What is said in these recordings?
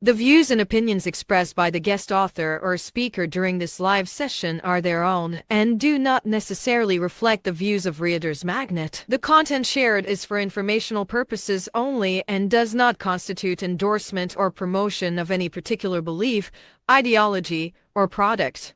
The views and opinions expressed by the guest author or speaker during this live session are their own and do not necessarily reflect the views of Reader's Magnet. The content shared is for informational purposes only and does not constitute endorsement or promotion of any particular belief, ideology, or product.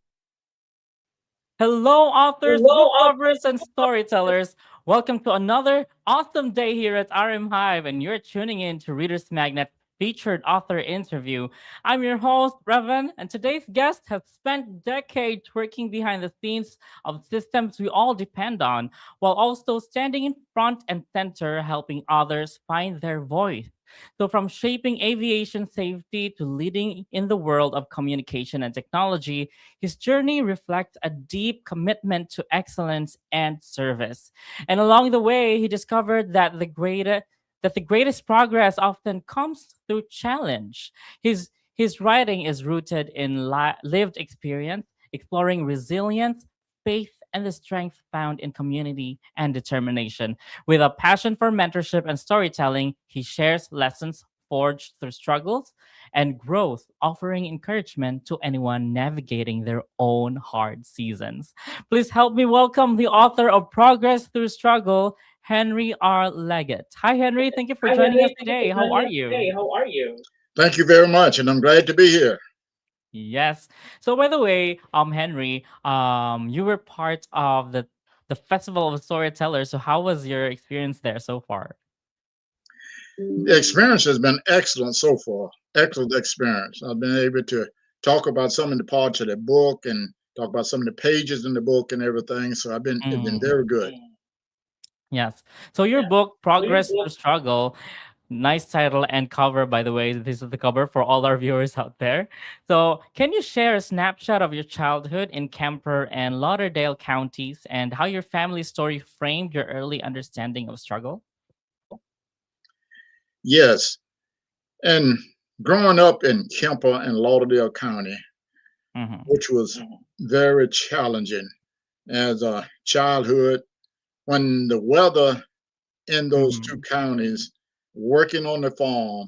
Hello, authors, Hello, book lovers, and storytellers. Welcome to another awesome day here at RM Hive, and you're tuning in to Reader's Magnet featured author interview. I'm your host, Revan, and today's guest has spent decades working behind the scenes of systems we all depend on, while also standing in front and center, helping others find their voice. So, from shaping aviation safety to leading in the world of communication and technology, his journey reflects a deep commitment to excellence and service. And along the way, he discovered that the greatest progress often comes through challenge. His writing is rooted in lived experience, exploring resilience, faith, and the strength found in community and determination. With a passion for mentorship and storytelling, he shares lessons forged through struggles and growth, offering encouragement to anyone navigating their own hard seasons. Please help me welcome the author of Progress Through Struggle, Henry R. Leggett. Hi, Henry. Thank you for Hi, joining us Henry. Thank you for today. How joining are us you? today. How are you? Thank you very much, and I'm glad to be here. Yes. So, by the way, Henry, you were part of the Festival of Storytellers. So, how was your experience there so far? The experience has been excellent so far. Excellent experience. I've been able to talk about some of the parts of the book and talk about some of the pages in the book and everything. So it's been Mm, very good. yes. So, your book, Progress Through Struggle, nice title and cover, by the way. This is the cover for all our viewers out there. So, can you share a snapshot of your childhood in Kemper and Lauderdale counties and how your family story framed your early understanding of struggle? Yes. And growing up in Kemper and Lauderdale County, Mm-hmm. which was very challenging as a childhood, when the weather in those two Mm-hmm. counties, working on the farm,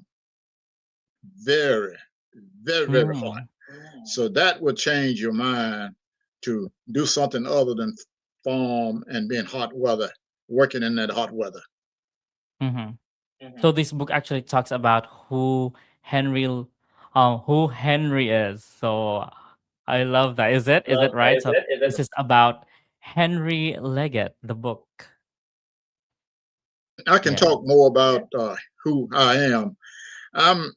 very, very hot. Mm. So that would change your mind to do something other than farm and be in hot weather, working in that hot weather. Mm-hmm. So this book actually talks about who Henry is. So I love that. Is it? Is it right? So Is it? this is about Henry Leggett, the book. I can Yeah. talk more about who I am. I'm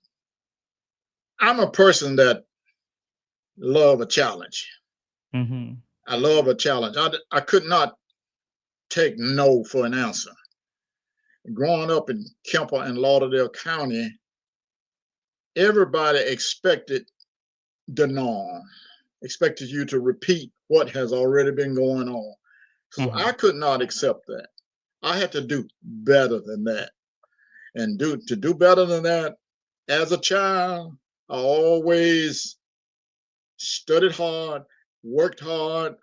I'm a person that love a challenge. Mm-hmm. I love a challenge. I could not take no for an answer. Growing up in Kemper and Lauderdale County, everybody expected the norm, expected you to repeat what has already been going on. So Mm-hmm. I could not accept that. I had to do better than that. And to do better than that, as a child, I always studied hard, worked hard,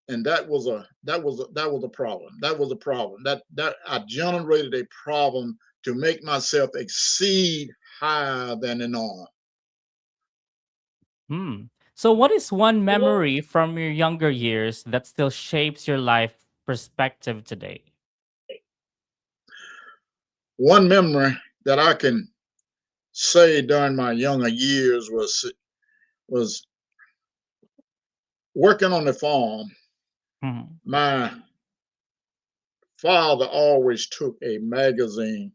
and that was a problem. That was a problem. That I generated a problem to make myself exceed higher than the norm. Hmm. So what is one memory from your younger years that still shapes your life perspective today? One memory that I can say during my younger years was working on the farm. Mm-hmm. My father always took a magazine,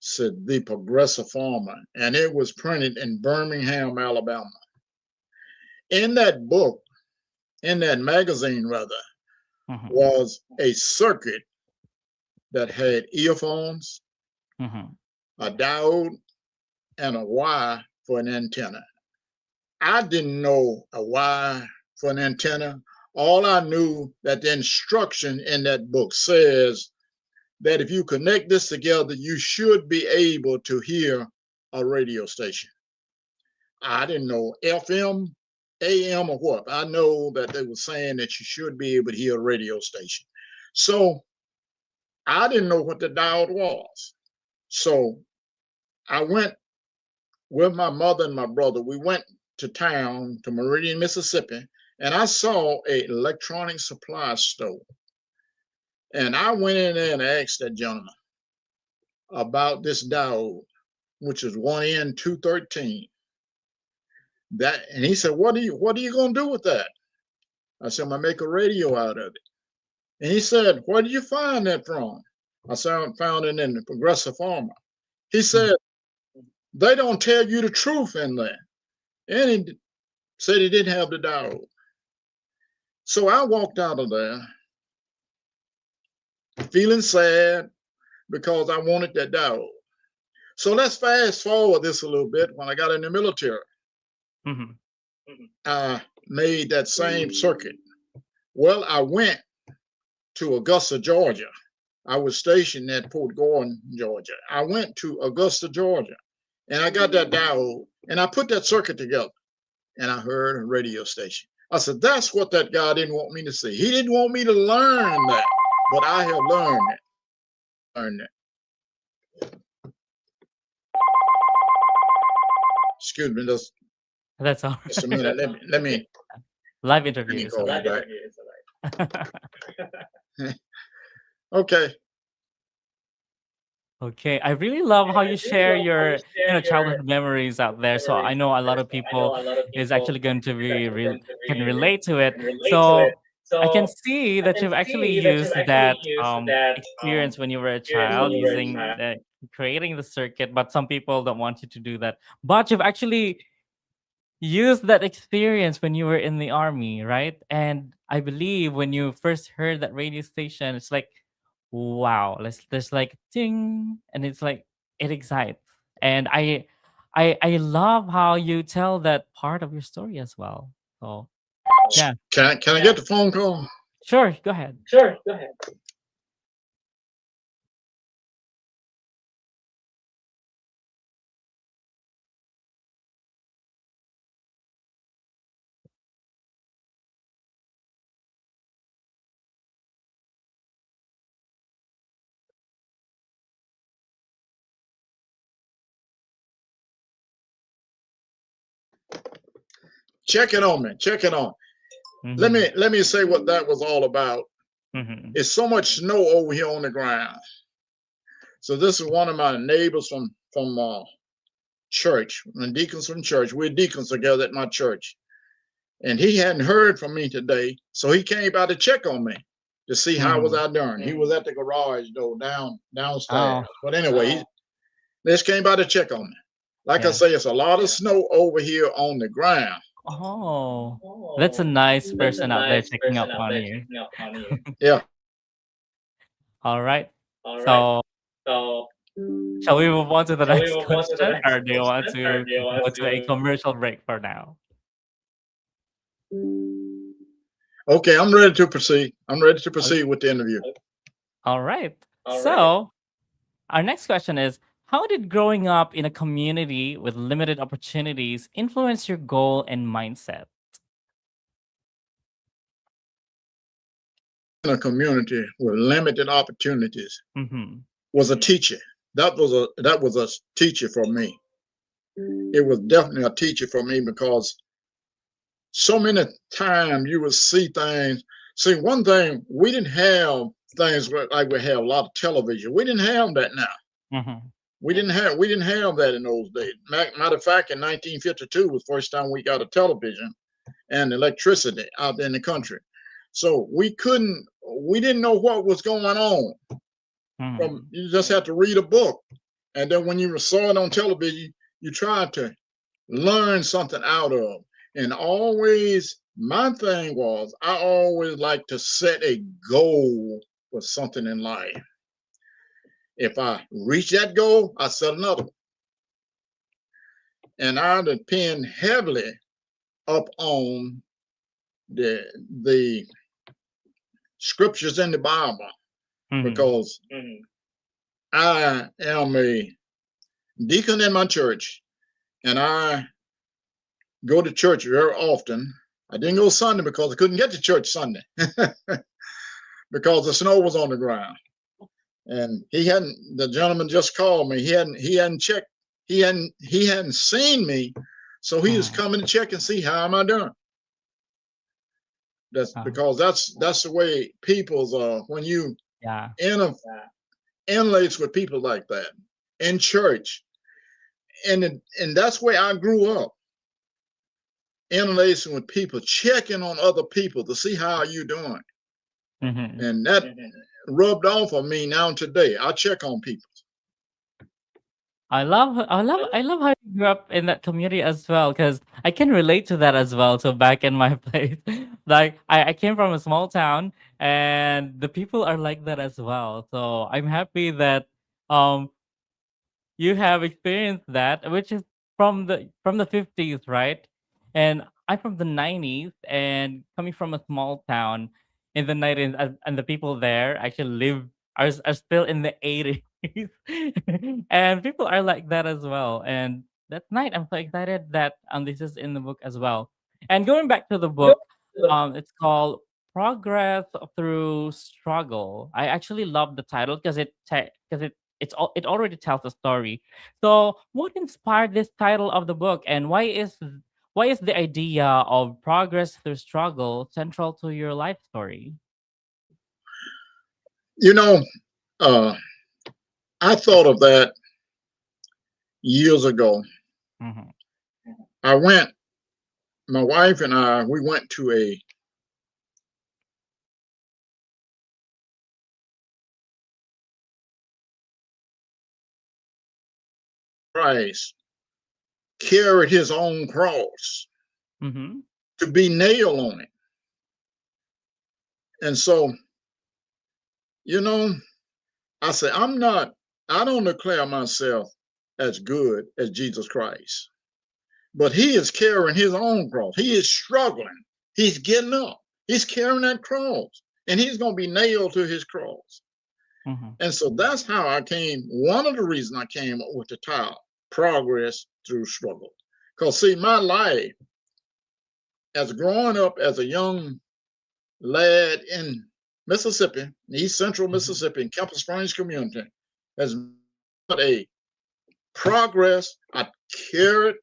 said The Progressive Farmer, and it was printed in Birmingham, Alabama. In that book, in that magazine rather, Mm-hmm. was a circuit that had earphones, Mm-hmm. a diode, and a wire for an antenna. I didn't know a wire for an antenna. All I knew that the instruction in that book says that if you connect this together, you should be able to hear a radio station. I didn't know FM, AM, or what. I know that they were saying that you should be able to hear a radio station. So I didn't know what the diode was. So I went with my mother and my brother. We went to town, to Meridian, Mississippi, and I saw a electronic supply store. And I went in there and asked that gentleman about this diode, which is 1N213. And he said, what are you gonna do with that? I said, I'm gonna make a radio out of it. And he said, where did you find that from? I said, I found it in the Progressive Farmer. He said, they don't tell you the truth in there. And he said he didn't have the diode. So I walked out of there feeling sad because I wanted that diode. So let's fast forward this a little bit. When I got in the military, I made that same circuit. Well, I went to Augusta, Georgia. I was stationed at Port Gordon, Georgia. I went to Augusta, Georgia, and I got that diode, and I put that circuit together, and I heard a radio station. I said, that's what that guy didn't want me to see. He didn't want me to learn that, but I have learned it. Excuse me, That's all. just a minute. Let me Live interview. go back. Okay. Okay, I really love how you share your childhood memories out there. So I know a lot of people is actually going to be can relate to it. So I can see that you've actually used that experience when you were a child using creating the circuit, but some people don't want you to do that. But you've actually used that experience when you were in the army, right? And I believe when you first heard that radio station, it's like, wow, there's like ding, and it's like it excites. And I love how you tell that part of your story as well. So yeah, Can I get the phone call? sure, go ahead. Check it on me. Check it on. Mhm. Let me say what that was all about. Mhm. It's so much snow over here on the ground. So this is one of my neighbors from church, and deacons from church. We're deacons together at my church, and he hadn't heard from me today, so he came by to check on me to see how was Mhm. I doing. He was at the garage door downstairs. Oh, But anyway, he just came by to check on me. Like I yeah. say, it's a lot of snow over here on the ground. Oh, that's a nice person out there checking up on you. Yeah. All right. So, shall we move on to the next question, or do you want to go to a commercial break for now? Okay, I'm ready to proceed. I'm ready to Okay. proceed with the interview. All right. So, our next question is, how did growing up in a community with limited opportunities influence your goal and mindset? In a community with limited opportunities Mm-hmm. was a teacher. That was a teacher for me. It was definitely a teacher for me because so many times you would see things. See, one thing, we didn't have things like we have a lot of television. We didn't have that now. Mm-hmm. We didn't have that in those days. Matter of fact, in 1952 was the first time we got a television and electricity out in the country. So we didn't know what was going on. Mm-hmm. You just had to read a book. And then when you saw it on television, you tried to learn something out of. And always, my thing was, I always like to set a goal for something in life. If I reach that goal, I set another one. And I depend heavily up on the scriptures in the Bible Mm-hmm. because I am a deacon in my church and I go to church very often. I didn't go Sunday because I couldn't get to church Sunday because the snow was on the ground. And the gentleman just called me. He hadn't checked he hadn't seen me, so he was coming to check and see how am I doing. That's because that's the way people's when you interlace with people like that in church, and that's where I grew up, interlacing with people, checking on other people to see how you doing. And that rubbed off on me now today. I check on people. I love how you grew up in that community as well, because I can relate to that as well. So back in my place, like I came from a small town, and the people are like that as well. So I'm happy that um you have experienced that, which is from the 50s, right? And I'm from the 90s, and coming from a small town in the 90s, and the people there actually are still in the 80s. And people are like that as well. And that night, I'm so excited that this is in the book as well. And going back to the book, it's called Progress Through Struggle. I actually love the title because it already tells a story. So, what inspired this title of the book, and why is the idea of progress through struggle central to your life story? You know, uh, I thought of that years ago. Mhm. My wife and I, we went to a Christ carried his own cross Mhm. to be nailed on it. And so, you know, I say, I don't declare myself as good as Jesus Christ, but he is carrying his own cross. He is struggling. He's getting up. He's carrying that cross, and he's going to be nailed to his cross. Mhm. And so that's how I came. One of the reasons I came up with the title, Progress Through Struggle. Because, see, my life as growing up as a young lad in Mississippi, East Central Mississippi, in Campbell Springs community, has been a progress. I carried,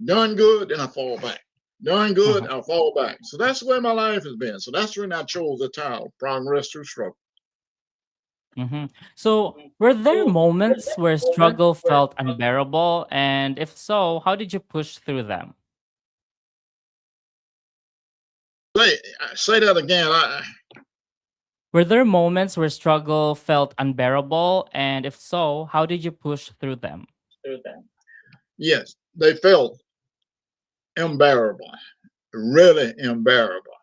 done good, and I fall back. Done good, Mhm. I fall back. So that's the way my life has been. So that's when I chose the title, Progress Through Struggle. Mhm. So, were there moments where struggle felt unbearable, and if so, how did you push through them? Say, say that again. Were there moments where struggle felt unbearable, and if so, how did you push through them? Yes, they felt unbearable, really unbearable.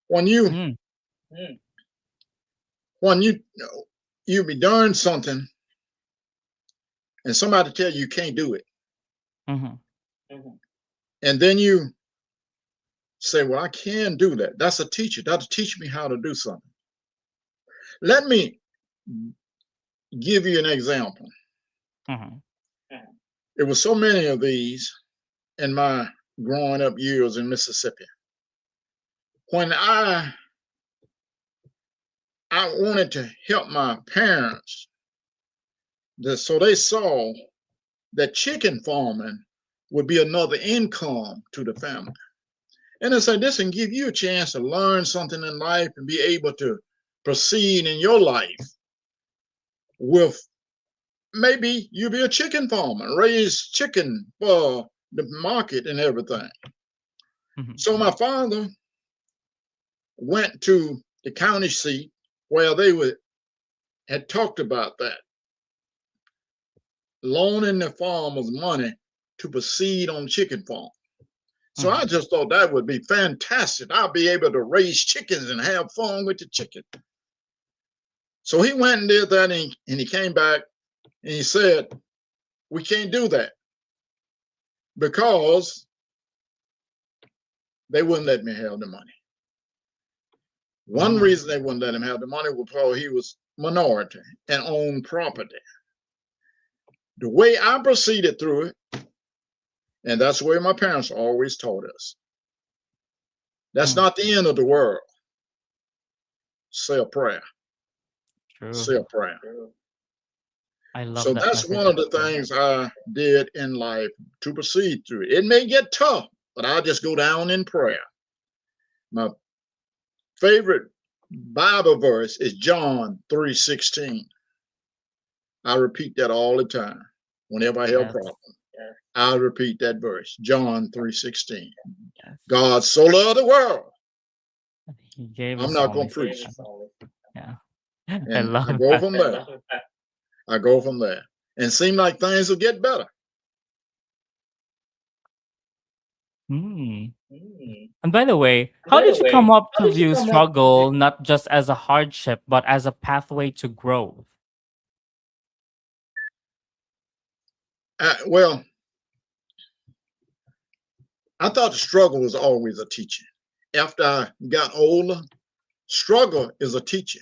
When you Mm. when you be doing something and somebody tell you can't do it, Mhm. and then you say, "Well, I can do that." That's a teacher. That'll teach me how to do something. Let me give you an example. Mhm. There were so many of these in my growing up years in Mississippi. When I wanted to help my parents, so they saw that chicken farming would be another income to the family. And they said, this can give you a chance to learn something in life and be able to proceed in your life with maybe you be a chicken farmer, raise chicken for the market and everything. Mhm. So my father went to the county seat where had talked about that, loaning the farmers money to proceed on chicken farm. So I Mhm. just thought that would be fantastic. I'll be able to raise chickens and have fun with the chicken. So he went and did that, and he came back and he said, we can't do that because they wouldn't let me have the money. One Mm. reason they wouldn't let him have the money was because he was minority and owned property. The way I proceeded through it, and that's the way my parents always taught us, that's Mm. not the end of the world. Say a prayer. True. Say a prayer. I love So that that's message one of as the well. things I did in life to proceed through it. It may get tough, but I'll just go down in prayer. My favorite Bible verse is John 3:16. I repeat that all the time. Whenever I have a Yes, problem, I repeat that verse, John 3:16. yes. God so loved the world. He gave I'm his not going only to preach. son. Yeah. I And I love go that. from there. I go from there. And seem like things will get better. Hmm. And by the way, how did you come up to view struggle not just as a hardship, but as a pathway to growth? Well, I thought the struggle was always a teacher. After I got older, struggle is a teacher.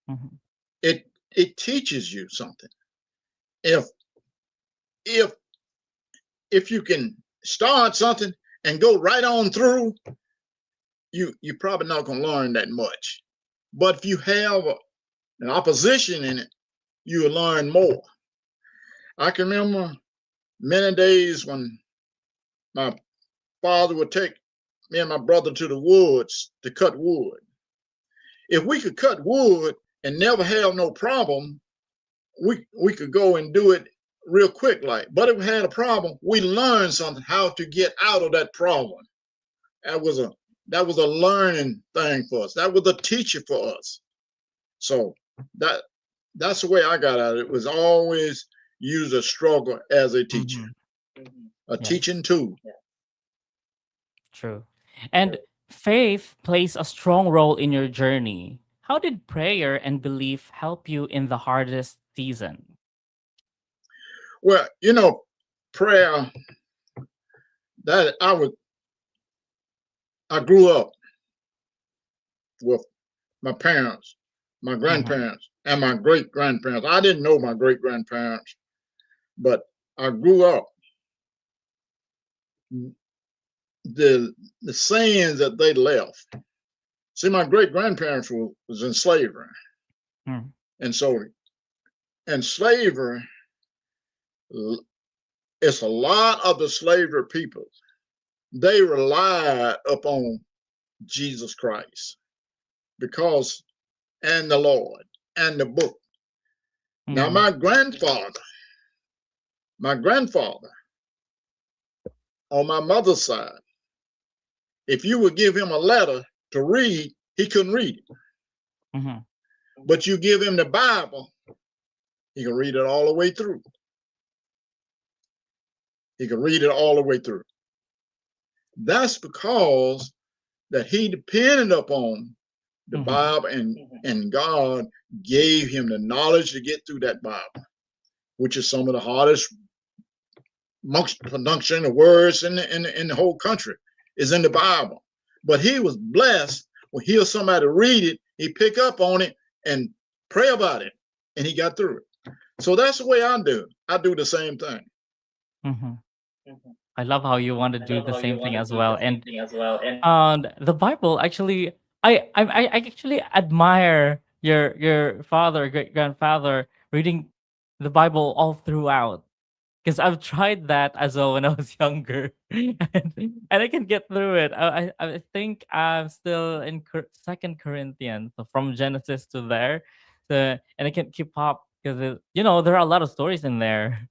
Mhm. It teaches you something. If if if you can start something and go right on through, you're probably not going to learn that much. But if you have an opposition in it, you will learn more. I can remember many days when my father would take me and my brother to the woods to cut wood. If we could cut wood and never have no problem, we could go and do it real quick like. But if we had a problem, we learned something how to get out of that problem. That was a learning thing for us. That was a teacher for us. So that that's the way I got out of it. It was always use a struggle as a teacher, Mhm. a Yes, teaching tool. true. And faith plays a strong role in your journey. How did prayer and belief help you in the hardest season? Well, prayer that I grew up with my parents, my Mhm. grandparents, and my great grandparents. I didn't know my great grandparents, but I grew up the sayings that they left. See, my great grandparents was in slavery, Mm. and so in slavery, it's a lot of the slavery people. They relied upon Jesus Christ because and the Lord and the book. Now, Mhm. my grandfather on my mother's side, if you would give him a letter to read, he couldn't read it. Mhm. But you give him the Bible, he can read it all the way through. He can read it all the way through. That's because that he depended upon the Mhm. Bible and God gave him the knowledge to get through that Bible, which is some of the hardest production of words in the whole country is in the Bible. But he was blessed when he hear somebody read it, he pick up on it and pray about it, and he got through it. So that's the way I do. I do the same thing. Mhm. I love how you want to do the same thing as well. And the Bible actually, I actually admire your father, great grandfather reading the Bible all throughout. Because I've tried that as well when I was younger, and I can get through it. I think I'm still in Second Corinthians, so from Genesis to there, so, and I can keep up because there are a lot of stories in there.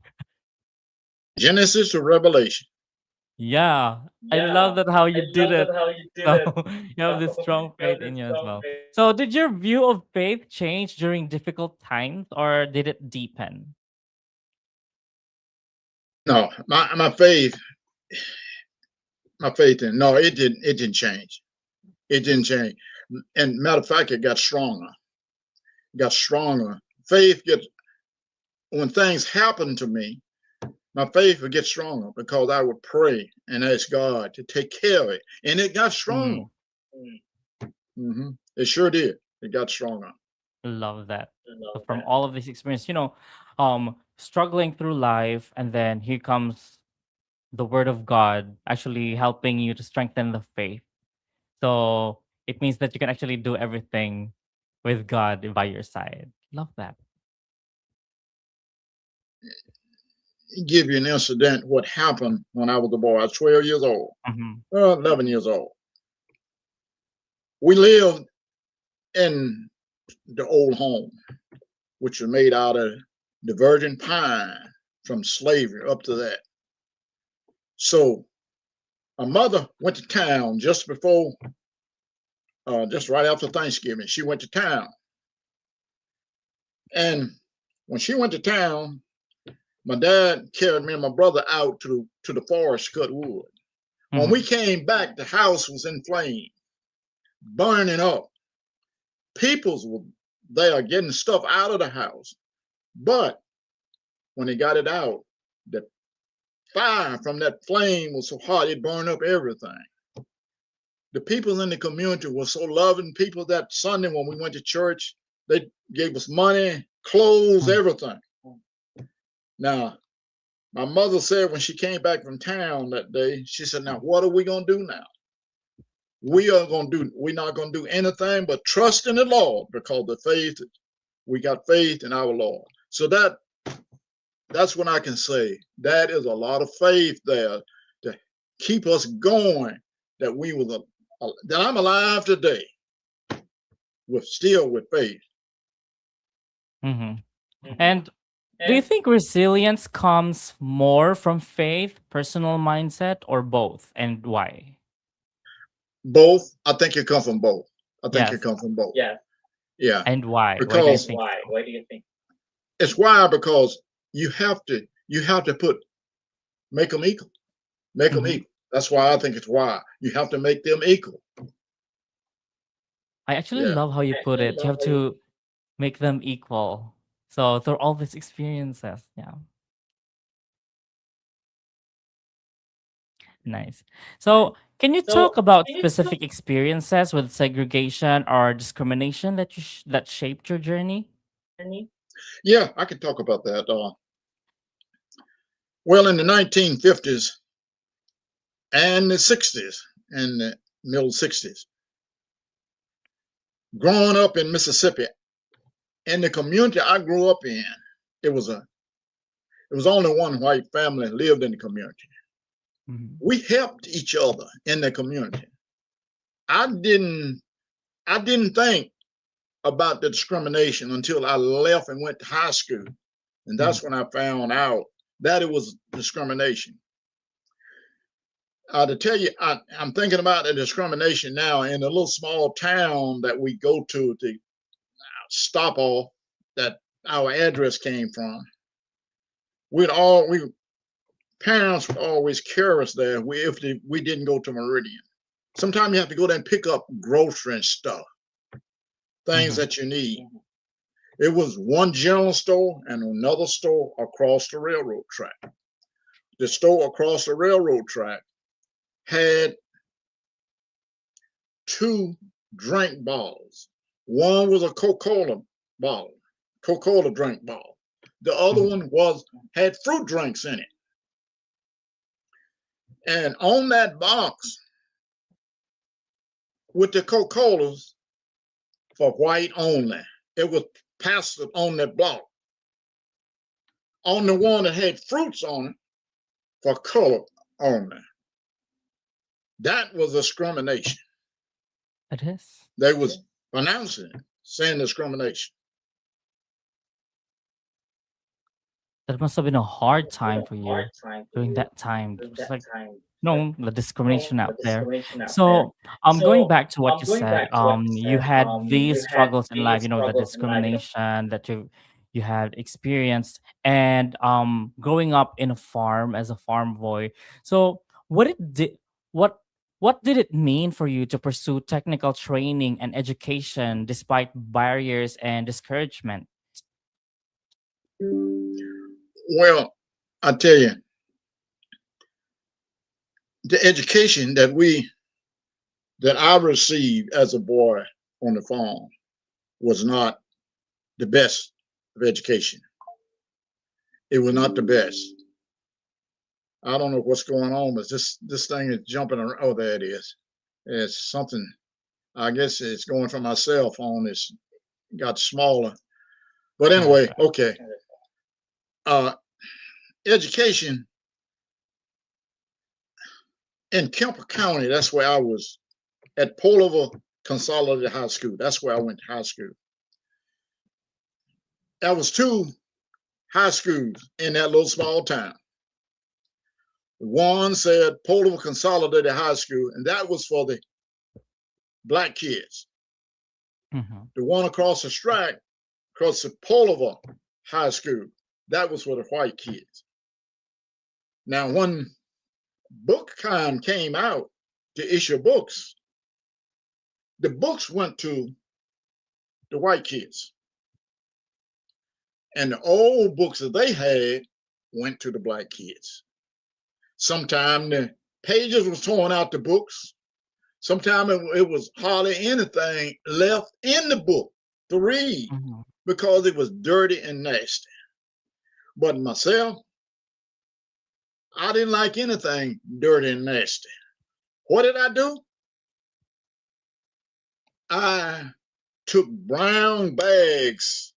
Genesis to Revelation. Yeah, I love that how you did it. So you have this strong faith in you as well. So did your view of faith change during difficult times, or did it deepen? No, my faith in no, it didn't change. It didn't change. And matter of fact, it got stronger. Got stronger. Faith gets when things happen to me, my faith would get stronger because I would pray and ask God to take care of it, and it got stronger. Mm, It sure did. It got stronger. love that. So from all of this experience, struggling through life, and then here comes the word of God actually helping you to strengthen the faith. So it means that you can actually do everything with God by your side. Love that. give you an incident what happened when I was a boy. I was 12 years old, 11 years old. We lived in the old home, which was made out of the virgin pine from slavery up to that. So my mother went to town just before, just right after Thanksgiving. She went to town. And when she went to town, my dad carried me and my brother out to the forest to cut wood. When we came back, the house was in flames, burning up. People were there getting stuff out of the house. But when they got it out, the fire from that flame was so hot, it burned up everything. The people in the community were so loving people that Sunday when we went to church. They gave us money, clothes, everything. Now, my mother said when she came back from town that day, she said, now, what are we going to do now? We're not going to do anything but trust in the Lord, because we got faith in our Lord. So that's what I can say. That is a lot of faith there to keep us going, that that I'm alive today with faith. And do you think resilience comes more from faith, personal mindset, or both, and why? Both. I think it comes from both. Yes. Yeah. And why? Because Why do you think? It's why, because you have to make them equal. Make them equal. That's why I think it's why. You have to make them equal. I actually love how you put it. You have to make them equal. So through all these experiences, yeah. Nice. So can you talk about specific experiences with segregation or discrimination that that shaped your journey? Yeah, I can talk about that. Well, in the 1950s and the 60s and the middle 60s, growing up in Mississippi, in the community I grew up in, it was only one white family lived in the community. We helped each other in the community. I didn't think about the discrimination until I left and went to high school. And that's when I found out that it was discrimination. To tell you, I'm thinking about the discrimination now in a little small town that we go to stop off, that our address came from. Parents would always carry us there if we didn't go to Meridian. Sometimes you have to go there and pick up grocery and stuff, things that you need. It was one general store and another store across the railroad track. The store across the railroad track had 2 drink bottles. One was a Coca-Cola bottle, Coca-Cola drink bottle. The other one had fruit drinks in it. And on that box with the Coca-Colas for white only, it was pasted on that block. On the one that had fruits on it, for color only. That was discrimination. It is. They was announcing it, saying discrimination. That must have been a hard time for you during that time. It was like, no, the discrimination out there. So, going back to what you said, you had these struggles in life, the discrimination that you had experienced, and growing up in a farm as a farm boy. So, what what did it mean for you to pursue technical training and education despite barriers and discouragement? Well, I tell you, the education that I received as a boy on the farm was not the best of education. It was not the best. I don't know what's going on, but this thing is jumping around. Oh, there it is. It's something. I guess it's going from my cell phone. It's got smaller. But anyway, okay. education in Kemper County. That's where I was at Pullover Consolidated High School. That's where I went to high school. There was 2 high schools in that little small town. One said Pullover Consolidated High School, and that was for the black kids. The one across the street, across the Pullover High School, that was for the white kids. Now, when Bookkind came out to issue books, the books went to the white kids. And the old books that they had went to the black kids. Sometimes the pages was torn out the books. Sometimes it was hardly anything left in the book to read because it was dirty and nasty. But myself, I didn't like anything dirty and nasty. What did I do? I took brown bags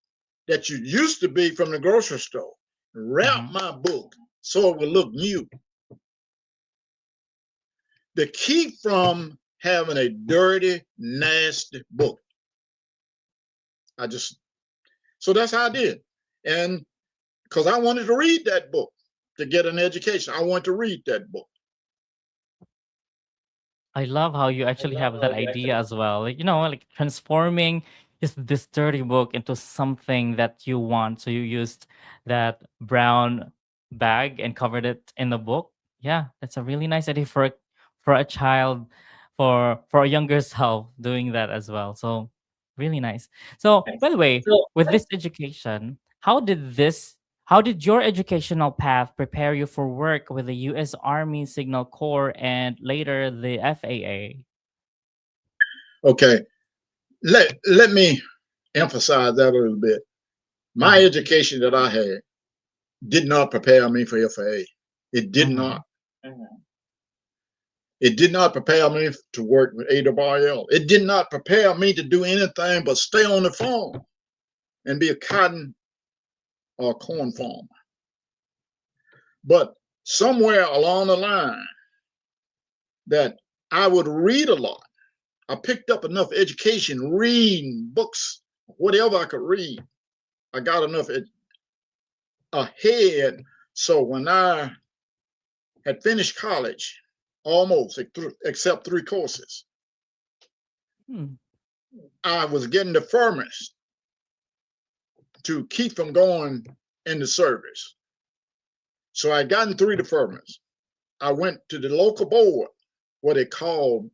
that used to be from the grocery store, wrapped my book so it would look new. To keep from having a dirty, nasty book. So that's how I did. And because I wanted to read that book to get an education. I wanted to read that book. I love how you actually have that idea as well. Like, like transforming this dirty book into something that you want. So you used that brown bag and covered it in the book. Yeah, that's a really nice idea for a child, for a younger self doing that as well. So really nice. So by the way, with this education, how did your educational path prepare you for work with the U.S. Army Signal Corps and later the FAA? Okay, let me emphasize that a little bit. My education that I had did not prepare me for FAA. It did not. It did not prepare me to work with AWRL. It did not prepare me to do anything but stay on the farm and be a cotton or corn farmer. But somewhere along the line that I would read a lot. I picked up enough education, reading books, whatever I could read. I got enough ahead. So when I had finished college, almost except 3 courses, I was getting the furnace to keep from going into service. So I gotten through the furnace. I went to the local board, what they called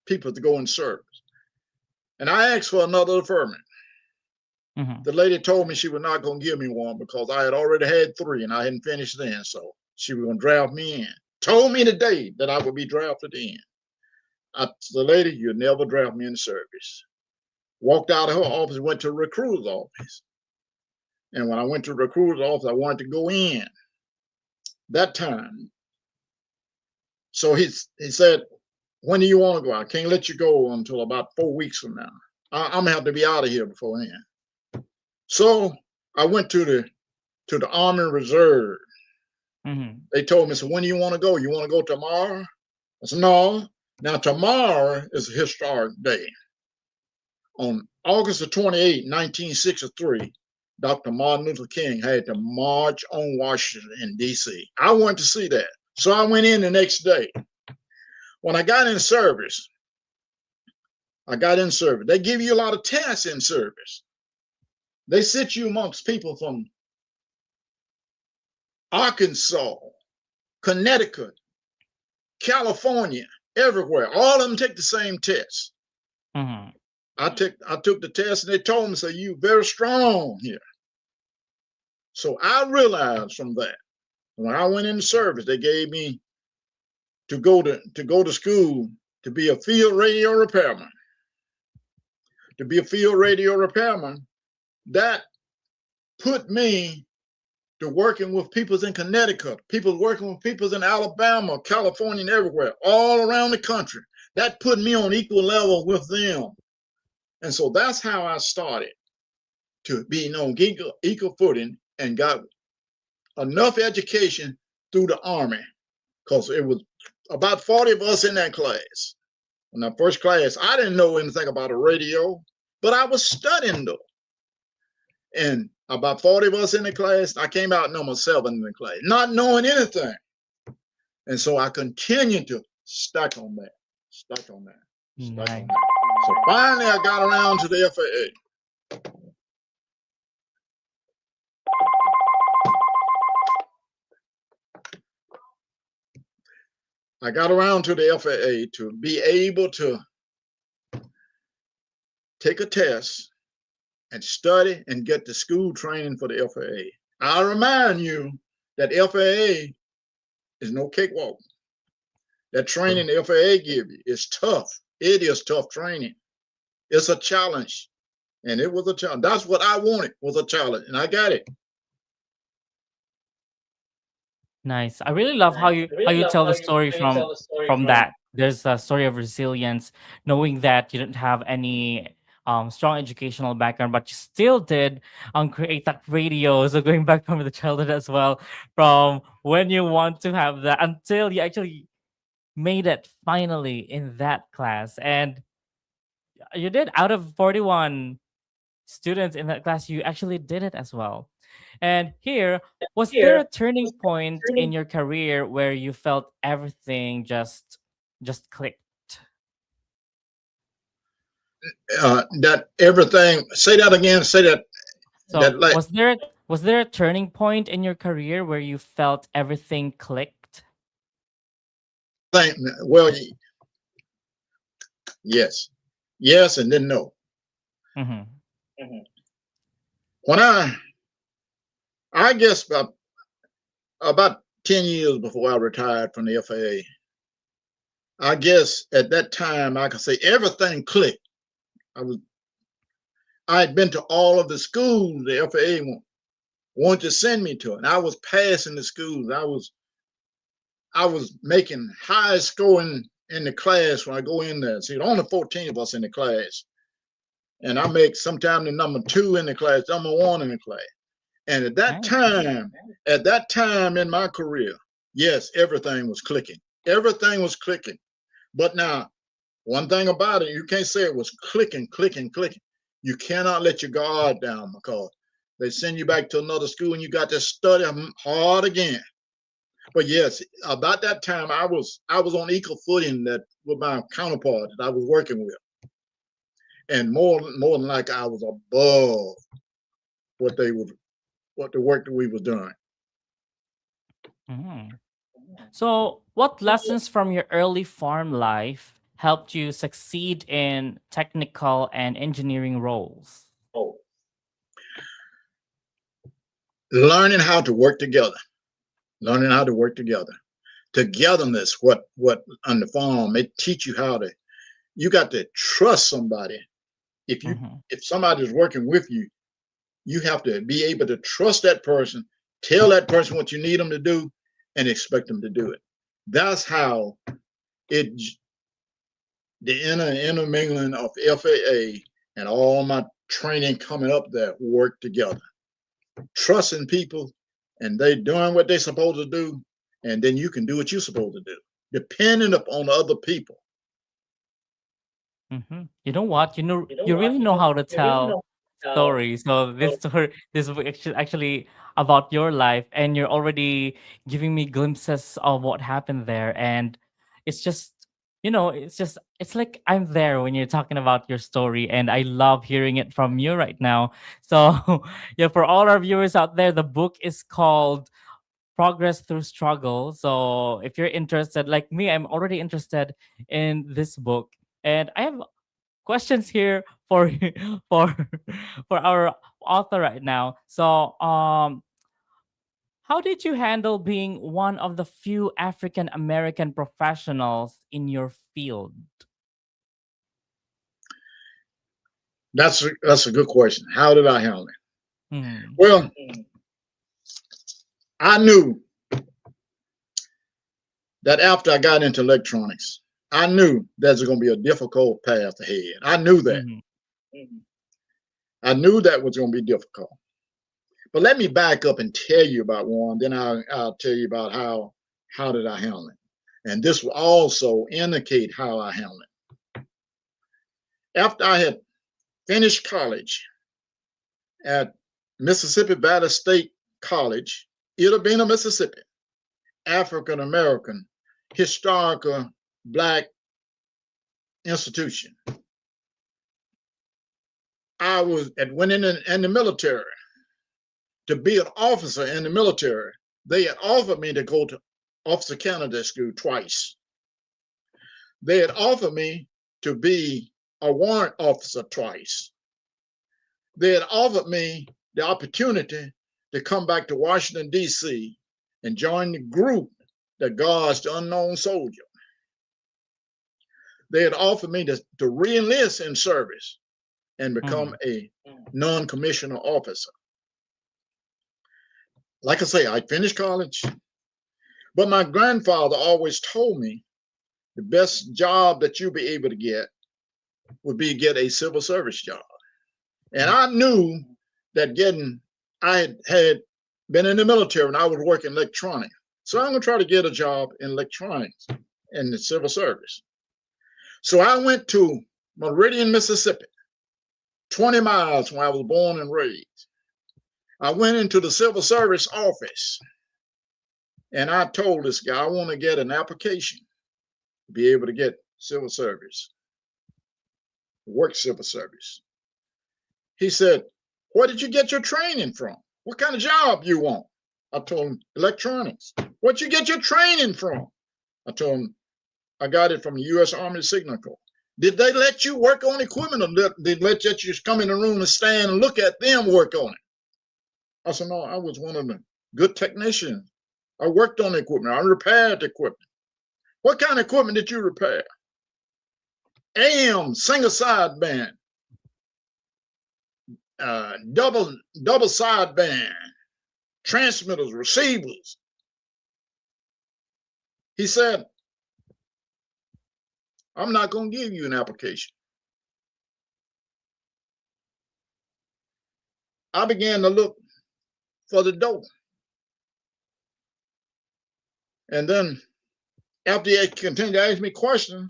people to go in service. And I asked for another deferment. The lady told me she was not going to give me one because I had already had 3 and I hadn't finished then. So she was going to draft me in. Told me today that I would be drafted in. The lady, you'll never draft me in service. Walked out of her office, went to the recruiter's office. And when I went to the recruiter's office, I wanted to go in that time. So he said, when do you want to go? I can't let you go until about 4 weeks from now. I'm going to have to be out of here before then. So I went to the Army Reserve. They told me, so when do you want to go? You want to go tomorrow? I said, no. Now, tomorrow is a historic day. On August the 28th, 1963, Dr. Martin Luther King had to march on Washington in D.C. I wanted to see that. So I went in the next day. When I got in service, they give you a lot of tests in service. They sit you amongst people from Arkansas, Connecticut, California, everywhere. All of them take the same test. I took the test and they told me, so you're very strong here. So I realized from that, when I went into service, they gave me to go to school to be a field radio repairman. To be a field radio repairman, that put me to working with people in Connecticut, working with people in Alabama, California, and everywhere, all around the country. That put me on equal level with them. And so that's how I started to be on equal footing and got enough education through the Army, because it was about 40 of us in that class. In that first class, I didn't know anything about a radio, but I was studying though. And about 40 of us in the class, I came out number 7 in the class, not knowing anything. And so I continued to stack on that, stack on that, stack on that. So finally I got around to the FAA. I got around to the FAA to be able to take a test and study and get the school training for the FAA. I remind you that FAA is no cakewalk. That training the FAA give you is tough. It is tough training. It's a challenge, and it was a challenge. That's what I wanted, was a challenge, and I got it. Nice. I really love how you tell the story from that. There's a story of resilience, knowing that you didn't have any strong educational background, but you still did create that radio. So going back from the childhood as well, from when you want to have that until you actually made it finally in that class. And you did, out of 41 students in that class, you actually did it as well. And here, was there a turning point in your career where you felt everything just clicked? That everything. Say that again. Say that. So that like, was there a turning point in your career where you felt everything clicked? well, yes, yes, and then no. When I guess about 10 years before I retired from the FAA, I guess at that time I could say everything clicked. I had been to all of the schools the FAA wanted to send me to, and I was passing the schools. I was making high scoring in the class when I go in there. See, only 14 of us in the class, and I make sometimes the number 2 in the class, number 1 in the class. And at that time in my career, yes, everything was clicking. Everything was clicking. But now, one thing about it, you can't say it was clicking, clicking, clicking. You cannot let your guard down, because they send you back to another school and you got to study hard again. But yes, about that time, I was on equal footing with my counterpart that I was working with. And more than like I was above what the work that we was doing. So, what lessons from your early farm life helped you succeed in technical and engineering roles? Learning how to work together. Learning how to work together. Togetherness, what on the farm, they teach you how to. You got to trust somebody. If somebody's working with you, you have to be able to trust that person, tell that person what you need them to do, and expect them to do it. That's how the intermingling of FAA and all my training coming up there work together. Trusting people, and they doing what they're supposed to do, and then you can do what you're supposed to do, depending upon other people. You know what? You really know how to tell stories. So this story, this book actually about your life, and you're already giving me glimpses of what happened there, and it's just, it's like I'm there when you're talking about your story, and I love hearing it from you right now. So yeah, for all our viewers out there, the book is called Progress Through Struggle. So if you're interested, like me, I'm already interested in this book, and I have questions here for for for our author right now. So, how did you handle being one of the few African American professionals in your field? That's a good question. How did I handle it? Hmm. Well, I knew that after I got into electronics, I knew there's going to be a difficult path ahead. I knew that. I knew that was going to be difficult. But let me back up and tell you about one. Then I'll tell you about how did I handle it. And this will also indicate how I handled it. After I had finished college at Mississippi Valley State College, Itta Bena, Mississippi, African American historical Black institution. I went in the military to be an officer in the military. They had offered me to go to officer candidate school twice. They had offered me to be a warrant officer twice. They had offered me the opportunity to come back to Washington, D.C. and join the group that guards the unknown soldier. They had offered me to re-enlist in service and become a non-commissioned officer. Like I say, I finished college, but my grandfather always told me the best job that you'll be able to get would be to get a civil service job. And I knew that I had been in the military and I was working electronics. So I'm gonna try to get a job in electronics in the civil service. So I went to Meridian, Mississippi, 20 miles where I was born and raised. I went into the civil service office and I told this guy, I want to get an application to be able to get civil service, work civil service. He said, where did you get your training from? What kind of job you want? I told him, electronics. Where'd you get your training from? I told him, I got it from the U.S. Army Signal Corps. Did they let you work on equipment, or did they let you just come in the room and stand and look at them work on it? I said, no, I was one of the good technicians. I worked on the equipment. I repaired the equipment. What kind of equipment did you repair? AM, single sideband, double sideband, transmitters, receivers. He said, I'm not going to give you an application. I began to look for the door. And then after he continued to ask me questions,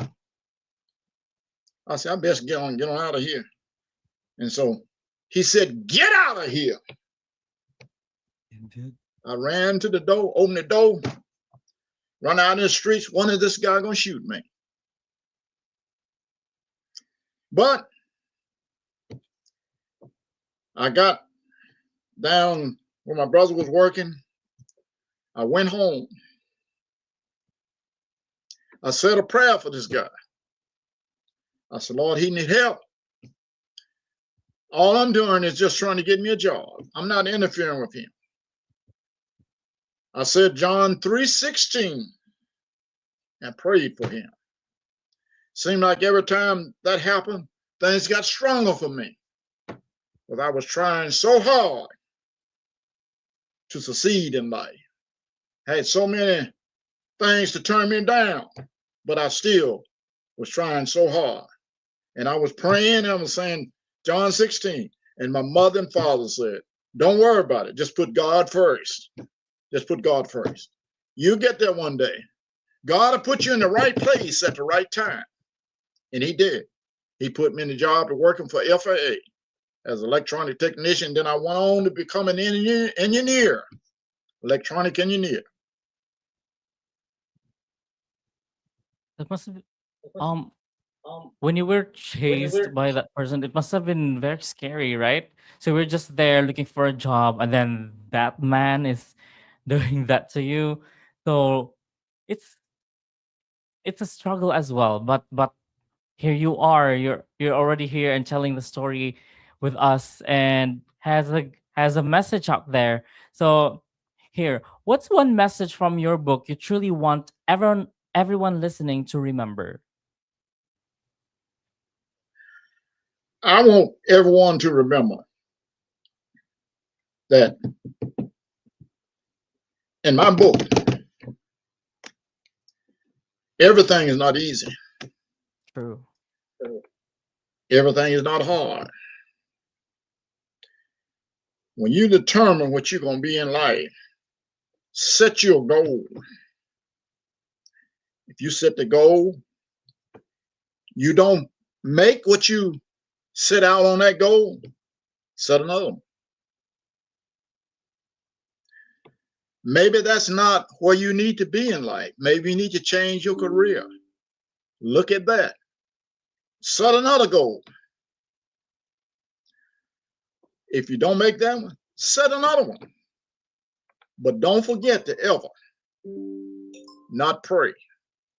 I said, I best get on out of here. And so he said, get out of here. I ran to the door, opened the door, run out in the streets. One of this guy gonna shoot me. But I got down where my brother was working. I went home. I said a prayer for this guy. I said, Lord, he needs help. All I'm doing is just trying to get me a job. I'm not interfering with him. I said John 3:16 and prayed for him. Seemed like every time that happened, things got stronger for me. Because I was trying so hard to succeed in life. I had so many things to turn me down, but I still was trying so hard. And I was praying and I was saying John 16. And my mother and father said, don't worry about it. Just put God first. Just put God first. You get there one day. God will put you in the right place at the right time. And he did. He put me in the job of working for FAA as an electronic technician. Then I went on to become an engineer, electronic engineer. That must have when you were chased by that person, it must have been very scary, right? So we're just there looking for a job, and then that man is doing that to you. So it's a struggle as well. But here you are. You're already here and telling the story with us, and has a message out there. So here, what's one message from your book you truly want everyone listening to remember? I want everyone to remember that in my book, everything is not easy. True. Everything is not hard. when you determine what you're going to be in life, set your goal. If you set the goal, you don't make what you set out on that goal, set another one. Maybe that's not where you need to be in life. Maybe you need to change your career. Look at that. Set another goal. If you don't make that one, set another one. But don't forget to ever not pray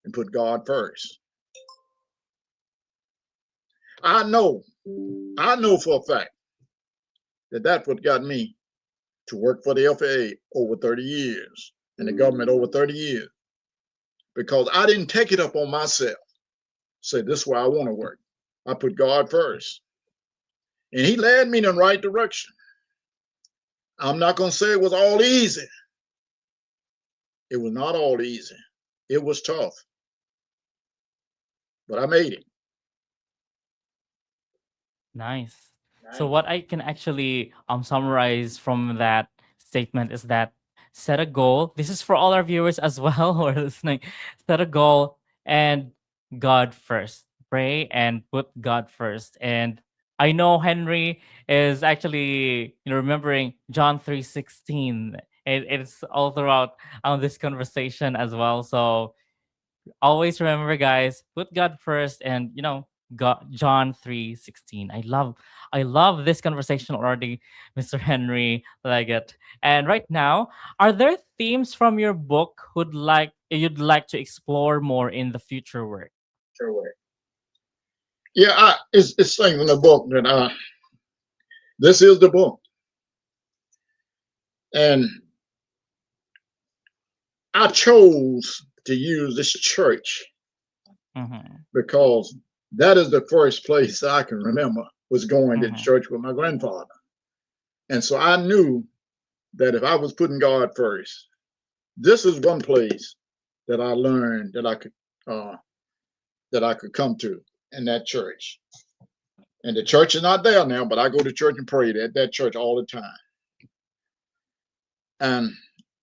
and put God first. I know for a fact that that's what got me to work for the FAA over 30 years and the government over 30 years, because I didn't take it up on myself. Say, this is where I want to work. I put God first. And he led me in the right direction. I'm not going to say it was all easy. It was not all easy. It was tough. But I made it. Nice. So what I can actually summarize from that statement is that set a goal. This is for all our viewers as well who are listening. Set a goal and God first. Pray and put God first. And I know Henry is actually remembering John 3:16. It's all throughout this conversation as well. So always remember, guys, put God first, and God, John 3:16. I love this conversation already, Mr. Henry Leggett. And right now, are there themes from your book you'd like to explore more in the future work? Sure. Yeah, it's things in the book that this is the book. And I chose to use this church because that is the first place I can remember was going to church with my grandfather. And so I knew that if I was putting God first, this is one place that I learned that I could come to in that church. And the church is not there now, but I go to church and pray at that church all the time. And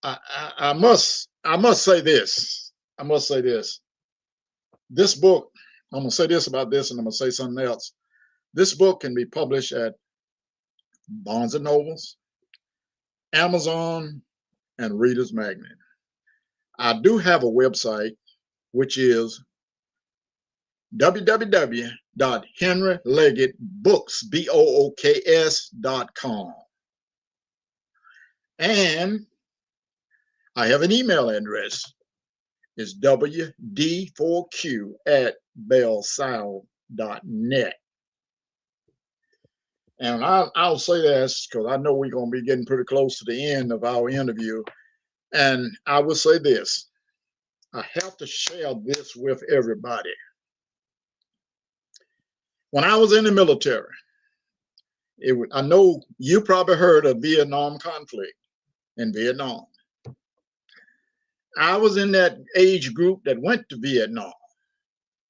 I must say this. I must say this. This book, I'm going to say this about this, and I'm going to say something else. This book can be published at Barnes and Nobles, Amazon, and ReadersMagnet. I do have a website, which is www.henryleggettbooks.com. And I have an email address. It's wd4q@bellsouth.net. And I'll say this because I know we're going to be getting pretty close to the end of our interview. And I will say this. I have to share this with everybody. When I was in the military, I know you probably heard of Vietnam conflict in Vietnam. I was in that age group that went to Vietnam,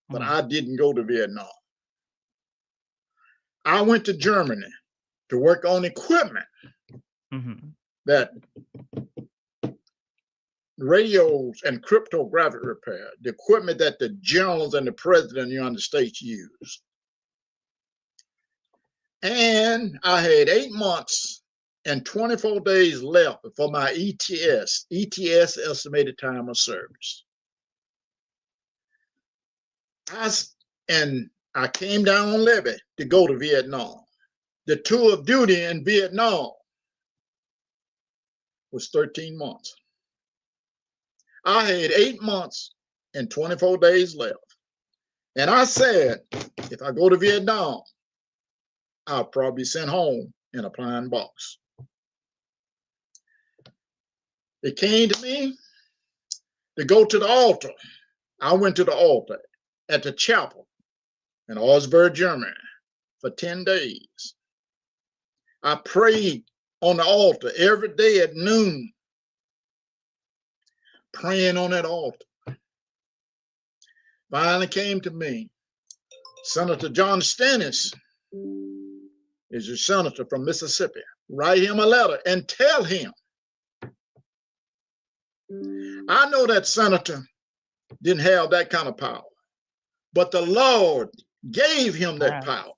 but I didn't go to Vietnam. I went to Germany to work on equipment that radios and cryptographic repair, the equipment that the generals and the president of the United States use. And I had 8 months and 24 days left for my ETS estimated time of service. I came down on levy to go to Vietnam. The tour of duty in Vietnam was 13 months. I had 8 months and 24 days left. And I said, if I go to Vietnam, I'll probably be sent home in a pine box. It came to me to go to the altar. I went to the altar at the chapel in Augsburg, Germany for 10 days. I prayed on the altar every day at noon, praying on that altar. Finally came to me. Senator John Stennis is a senator from Mississippi. write him a letter and tell him. I know that senator didn't have that kind of power, but the Lord gave him that power.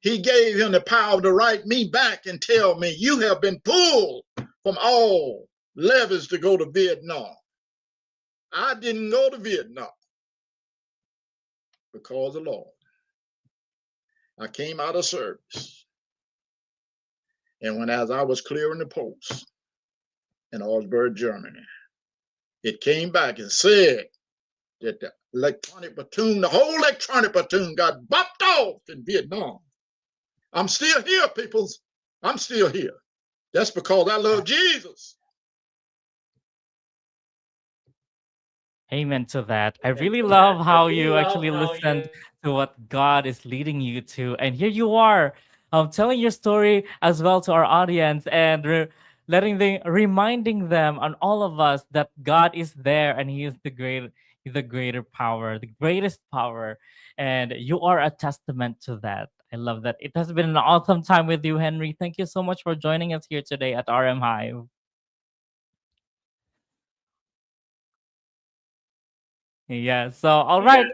He gave him the power to write me back and tell me, you have been pulled from all levees to go to Vietnam. I didn't go to Vietnam because of the Lord. I came out of service. And as I was clearing the post in Augsburg, Germany, it came back and said that the electronic platoon, the whole electronic platoon got bopped off in Vietnam. I'm still here, peoples. I'm still here. That's because I love Jesus. Amen to that. I really love how you actually listened to what God is leading you to. And here you are, telling your story as well to our audience and reminding them and all of us that God is there and He is He's the greater power, the greatest power. And you are a testament to that. I love that. It has been an awesome time with you, Henry. Thank you so much for joining us here today at RM Hive. Yeah. So, all right.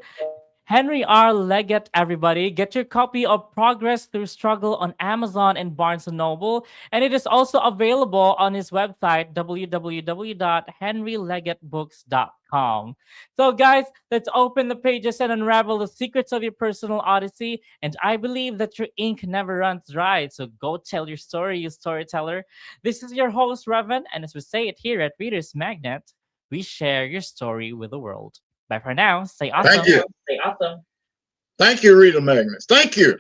Henry R. Leggette, everybody. Get your copy of Progress Through Struggle on Amazon and Barnes & Noble. And it is also available on his website, www.henryleggettebooks.com. So, guys, let's open the pages and unravel the secrets of your personal odyssey. And I believe that your ink never runs dry. So go tell your story, you storyteller. This is your host, Revan. And as we say it here at Reader's Magnet, we share your story with the world. Bye for now. Stay awesome. Thank you. Stay awesome. Thank you, ReaderMagnet. Thank you.